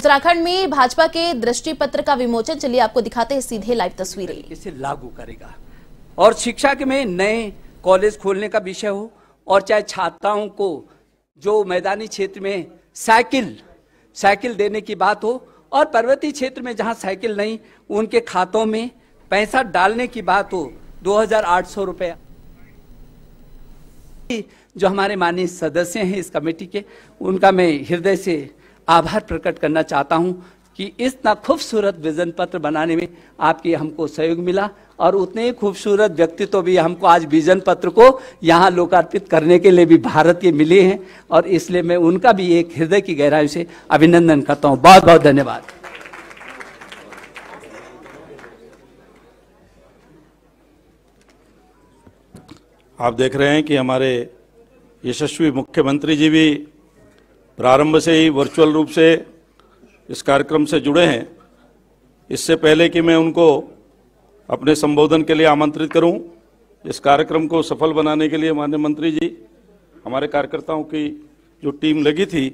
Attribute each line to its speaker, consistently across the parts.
Speaker 1: उत्तराखंड में भाजपा के दृष्टि पत्र का विमोचन, चलिए आपको दिखाते हैं सीधे लाइव तस्वीरें।
Speaker 2: इसे लागू करेगा और शिक्षा के में नए कॉलेज खोलने का विषय हो, और चाहे छात्राओं को जो मैदानी क्षेत्र में साइकिल देने की बात हो, और पर्वतीय क्षेत्र में जहां साइकिल नहीं उनके खातों में पैसा डालने की बात हो। 2800 रुपया जो हमारे माननीय सदस्य हैं इस कमेटी के, उनका मैं हृदय से आभार प्रकट करना चाहता हूं कि इतना खूबसूरत विजन पत्र बनाने में आपकी हमको सहयोग मिला, और उतने ही खूबसूरत व्यक्तित्व भी हमको आज विजन पत्र को यहाँ लोकार्पित करने के लिए भी भारत के मिले हैं, और इसलिए मैं उनका भी एक हृदय की गहराई से अभिनंदन करता हूँ। बहुत बहुत धन्यवाद।
Speaker 3: आप देख रहे हैं कि हमारे यशस्वी मुख्यमंत्री जी भी प्रारंभ से ही वर्चुअल रूप से इस कार्यक्रम से जुड़े हैं। इससे पहले कि मैं उनको अपने संबोधन के लिए आमंत्रित करूं, इस कार्यक्रम को सफल बनाने के लिए माननीय मंत्री जी, हमारे कार्यकर्ताओं की जो टीम लगी थी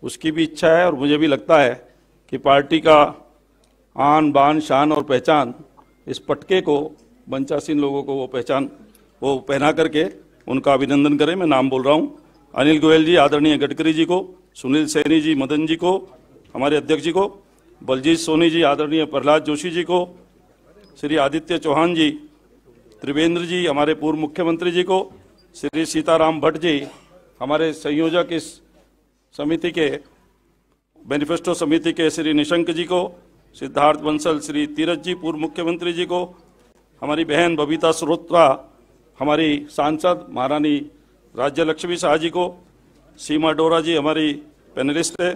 Speaker 3: उसकी भी इच्छा है, और मुझे भी लगता है कि पार्टी का आन बान शान और पहचान इस पटके को मंचासीन लोगों को वो पहना करके उनका अभिनंदन करें। मैं नाम बोल रहा हूं, अनिल गोयल जी, आदरणीय गडकरी जी को, सुनील सैनी जी, मदन जी को, हमारे अध्यक्ष जी को, बलजीत सोनी जी, आदरणीय प्रहलाद जोशी जी को, श्री आदित्य चौहान जी, त्रिवेंद्र जी, हमारे पूर्व मुख्यमंत्री जी को, श्री सीताराम भट्ट जी, हमारे संयोजक इस समिति के मैनिफेस्टो समिति के श्री निशंक जी को, सिद्धार्थ बंसल, श्री तीरथ जी, पूर्व मुख्यमंत्री जी को, हमारी बहन बबीता श्रोत्रा, हमारी सांसद महारानी राज्य लक्ष्मी शाह जी को, सीमा डोरा जी हमारी पैनलिस्ट है,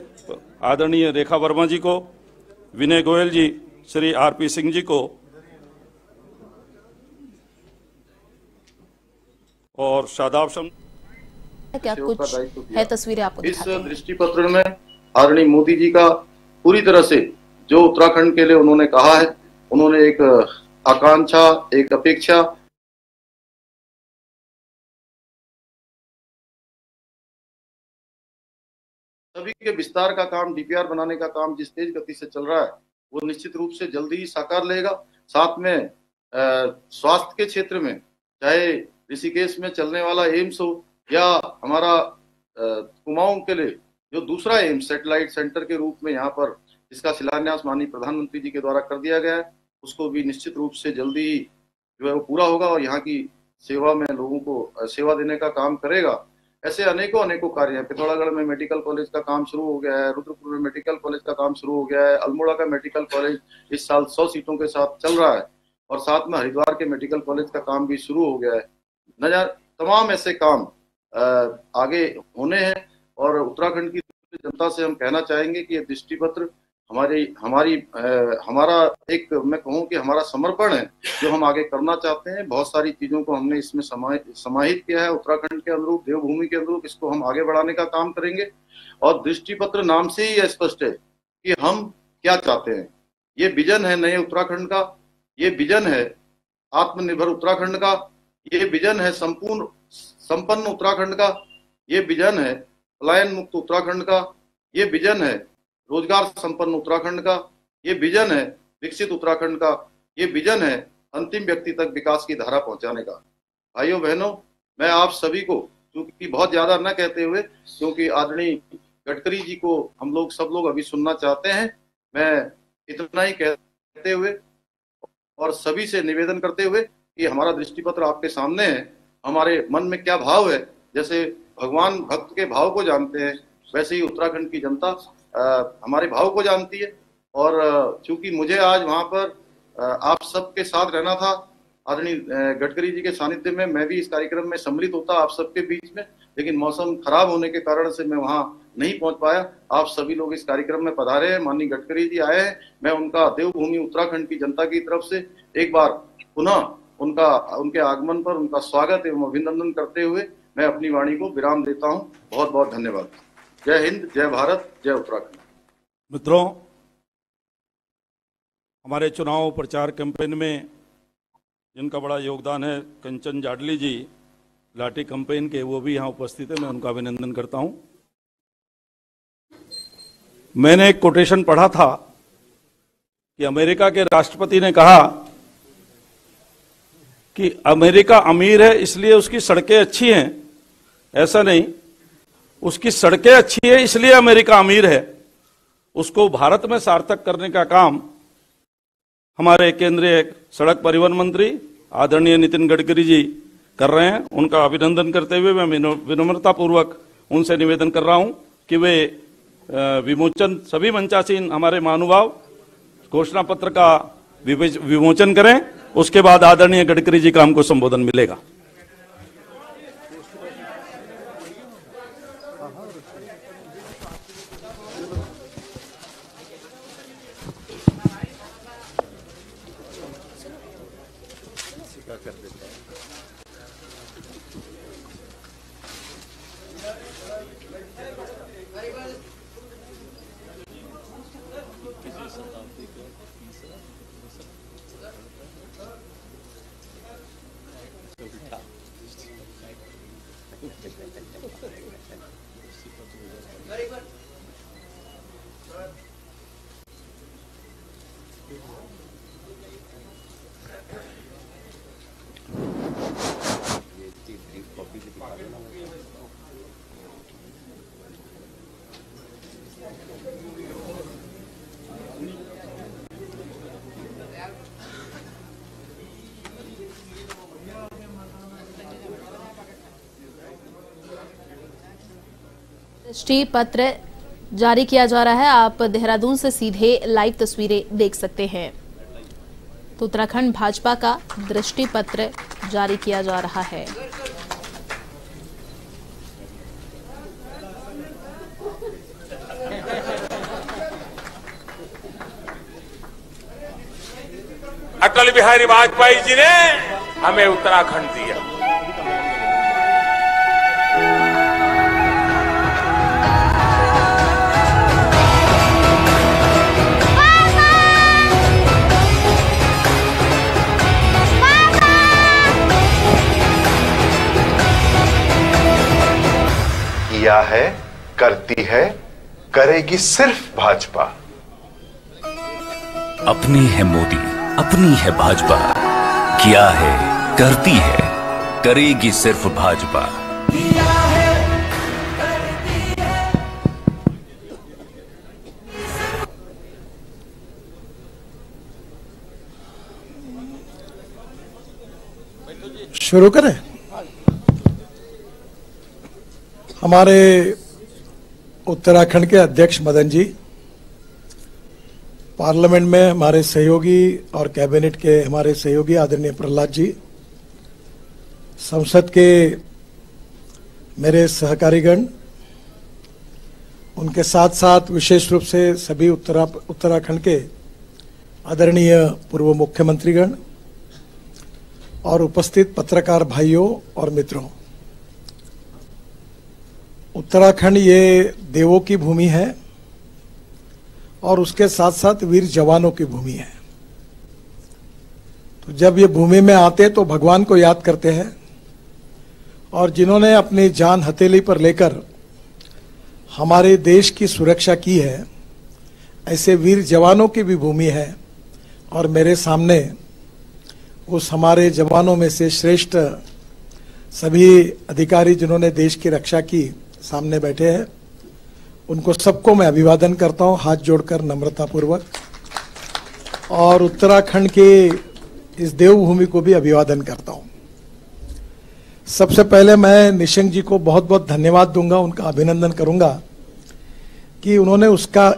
Speaker 3: आदरणीय रेखा वर्मा जी को, विनय गोयल जी, श्री आरपी सिंह जी को, और शादाब शम।
Speaker 1: क्या कुछ है तस्वीरें आपको
Speaker 4: इस दृष्टि पत्र में आदरणीय मोदी जी का पूरी तरह से जो उत्तराखंड के लिए उन्होंने कहा है, उन्होंने एक आकांक्षा, एक अपेक्षा, सभी के विस्तार का काम, डीपीआर बनाने का काम जिस तेज गति से चल रहा है वो निश्चित रूप से जल्दी ही साकार लेगा। साथ में स्वास्थ्य के क्षेत्र में, चाहे ऋषिकेश में चलने वाला एम्स हो या हमारा कुमाऊं के लिए जो दूसरा एम्स सैटेलाइट सेंटर के रूप में यहाँ पर इसका शिलान्यास माननीय प्रधानमंत्री जी के द्वारा कर दिया गया है, उसको भी निश्चित रूप से जल्दी ही जो है वो पूरा होगा और यहाँ की सेवा में लोगों को सेवा देने का काम करेगा। ऐसे अनेकों कार्य हैं। पिथौरागढ़ में मेडिकल कॉलेज का काम शुरू हो गया है, रुद्रपुर में मेडिकल कॉलेज का काम शुरू हो गया है, अल्मोड़ा का मेडिकल कॉलेज इस साल 100 सीटों के साथ चल रहा है, और साथ में हरिद्वार के मेडिकल कॉलेज का काम भी शुरू हो गया है। तमाम ऐसे काम आगे होने हैं, और उत्तराखंड की जनता से हम कहना चाहेंगे कि ये दृष्टि पत्र हमारा एक, मैं कहूँ कि हमारा समर्पण है जो हम आगे करना चाहते हैं। बहुत सारी चीजों को हमने इसमें समाहित किया है उत्तराखंड के अनुरूप, देवभूमि के अनुरूप, इसको हम आगे बढ़ाने का काम करेंगे। और दृष्टि पत्र नाम से ही स्पष्ट है कि हम क्या चाहते हैं। ये विजन है नए उत्तराखंड का, ये विजन है आत्मनिर्भर उत्तराखंड का, ये विजन है संपन्न उत्तराखंड का, ये विजन है पलायन मुक्त उत्तराखंड का, ये विजन है रोजगार संपन्न उत्तराखंड का, ये विजन है विकसित उत्तराखंड का, ये विजन है अंतिम व्यक्ति तक विकास की धारा पहुंचाने का। भाइयों बहनों, मैं आप सभी को, क्योंकि बहुत ज्यादा न कहते हुए, क्योंकि आदरणीय गडकरी जी को हम सब लोग अभी सुनना चाहते हैं, मैं इतना ही कहते हुए और सभी से निवेदन करते हुए कि हमारा दृष्टि पत्र आपके सामने है। हमारे मन में क्या भाव है, जैसे भगवान भक्त के भाव को जानते हैं, वैसे ही उत्तराखंड की जनता हमारे भाव को जानती है। और चूंकि मुझे आज वहां पर आप सबके साथ रहना था, आदरणीय गडकरी जी के सानिध्य में, मैं भी इस कार्यक्रम में सम्मिलित होता आप सबके बीच में, लेकिन मौसम खराब होने के कारण से मैं वहां नहीं पहुंच पाया। आप सभी लोग इस कार्यक्रम में पधारे हैं, माननीय गडकरी जी आए हैं, मैं उनका देवभूमि उत्तराखंड की जनता की तरफ से एक बार पुनः उनके आगमन पर उनका स्वागत एवं अभिनंदन करते हुए मैं अपनी वाणी को विराम देता हूं। बहुत बहुत धन्यवाद। जय हिंद, जय भारत, जय उत्तराखंड।
Speaker 3: मित्रों, हमारे चुनाव प्रचार कैंपेन में जिनका बड़ा योगदान है, कंचन जाडली जी लाठी कैंपेन के, वो भी यहाँ उपस्थित है, मैं उनका अभिनंदन करता हूँ। मैंने एक कोटेशन पढ़ा था कि अमेरिका के राष्ट्रपति ने कहा कि अमेरिका अमीर है इसलिए उसकी सड़कें अच्छी हैं। ऐसा नहीं, उसकी सड़कें अच्छी है इसलिए अमेरिका अमीर है। उसको भारत में सार्थक करने का काम हमारे केंद्रीय सड़क परिवहन मंत्री आदरणीय नितिन गडकरी जी कर रहे हैं। उनका अभिनंदन करते हुए मैं विनम्रता पूर्वक उनसे निवेदन कर रहा हूं कि वे विमोचन, सभी मंचासीन हमारे महानुभाव घोषणा पत्र का विमोचन करें। उसके बाद आदरणीय गडकरी जी का हमको संबोधन मिलेगा।
Speaker 1: दृष्टि पत्र जारी किया जा रहा है। आप देहरादून से सीधे लाइव तस्वीरें देख सकते हैं। तो उत्तराखंड भाजपा का दृष्टि पत्र जारी किया जा रहा है।
Speaker 5: अटल बिहारी वाजपेयी जी ने हमें उत्तराखंड दिया।
Speaker 6: किया है, करती है, करेगी सिर्फ भाजपा।
Speaker 7: अपनी है मोदी, अपनी है भाजपा। किया है, करती है, करेगी सिर्फ भाजपा।
Speaker 8: शुरू करें। हमारे उत्तराखंड के अध्यक्ष मदन जी, पार्लियामेंट में हमारे सहयोगी और कैबिनेट के हमारे सहयोगी आदरणीय प्रहलाद जी, संसद के मेरे सहकारीगण, उनके साथ साथ विशेष रूप से सभी उत्तराखंड के आदरणीय पूर्व मुख्यमंत्रीगण और उपस्थित पत्रकार भाइयों और मित्रों, उत्तराखंड ये देवों की भूमि है और उसके साथ साथ वीर जवानों की भूमि है। तो जब ये भूमि में आते तो भगवान को याद करते हैं, और जिन्होंने अपनी जान हथेली पर लेकर हमारे देश की सुरक्षा की है, ऐसे वीर जवानों की भी भूमि है। और मेरे सामने उस हमारे जवानों में से श्रेष्ठ सभी अधिकारी जिन्होंने देश की रक्षा की सामने बैठे हैं, उनको सबको मैं अभिवादन करता हूं हाथ जोड़कर नम्रता पूर्वक, और उत्तराखंड के इस देवभूमि को भी अभिवादन करता हूं। सबसे पहले मैं निशंक जी को बहुत बहुत धन्यवाद दूंगा, उनका अभिनंदन करूंगा कि उन्होंने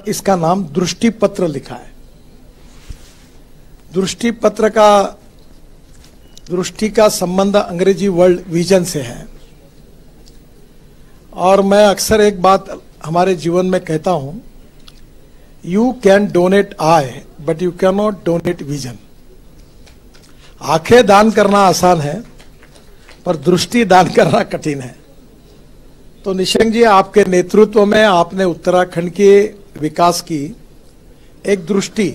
Speaker 8: इसका नाम दृष्टि पत्र लिखा है। दृष्टि पत्र का, दृष्टि का संबंध अंग्रेजी वर्ड विजन से है। और मैं अक्सर एक बात हमारे जीवन में कहता हूं, you can donate I but you can not donate vision. आंखें दान करना आसान है, पर दृष्टि दान करना कठिन है। तो निशंक जी, आपके नेतृत्व में आपने उत्तराखंड के विकास की एक दृष्टि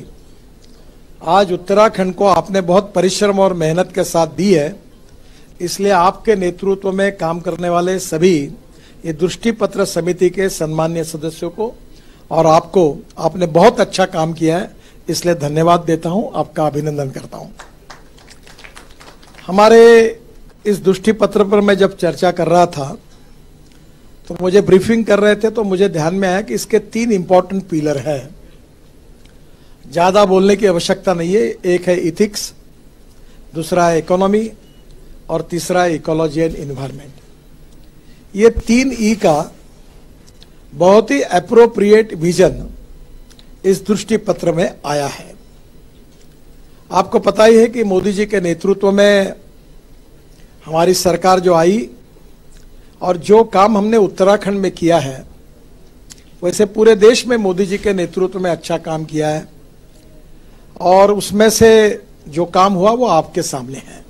Speaker 8: आज उत्तराखंड को आपने बहुत परिश्रम और मेहनत के साथ दी है। इसलिए आपके नेतृत्व में काम करने वाले सभी ये दृष्टि पत्र समिति के सम्मान्य सदस्यों को और आपने बहुत अच्छा काम किया है, इसलिए धन्यवाद देता हूं, आपका अभिनंदन करता हूं। हमारे इस दृष्टि पत्र पर मैं जब चर्चा कर रहा था तो मुझे ब्रीफिंग कर रहे थे तो मुझे ध्यान में आया कि इसके 3 इंपॉर्टेंट पिलर है। ज्यादा बोलने की आवश्यकता नहीं है। एक है इथिक्स, दूसरा है इकोनॉमी और तीसरा है इकोलॉजी एंड एनवायरनमेंट। ये 3 ई का बहुत ही एप्रोप्रिएट विजन इस दृष्टि पत्र में आया है। आपको पता ही है कि मोदी जी के नेतृत्व में हमारी सरकार जो आई और जो काम हमने उत्तराखंड में किया है, वैसे पूरे देश में मोदी जी के नेतृत्व में अच्छा काम किया है और उसमें से जो काम हुआ वो आपके सामने है।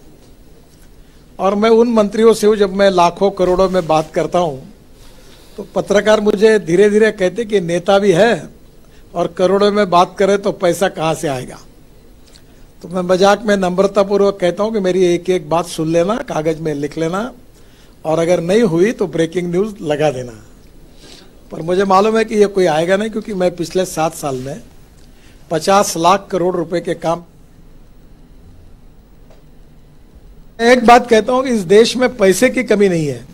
Speaker 8: और मैं उन मंत्रियों से हूं, जब मैं लाखों करोड़ों में बात करता हूं तो पत्रकार मुझे धीरे धीरे कहते कि नेता भी है और करोड़ों में बात करे तो पैसा कहां से आएगा। तो मैं मजाक में नम्रतापूर्वक कहता हूं कि मेरी एक एक बात सुन लेना, कागज में लिख लेना और अगर नहीं हुई तो ब्रेकिंग न्यूज लगा देना। पर मुझे मालूम है कि ये कोई आएगा नहीं, क्योंकि मैं पिछले 7 साल में 50 लाख करोड़ रुपए के काम। एक बात कहता हूं कि इस देश में पैसे की कमी नहीं है,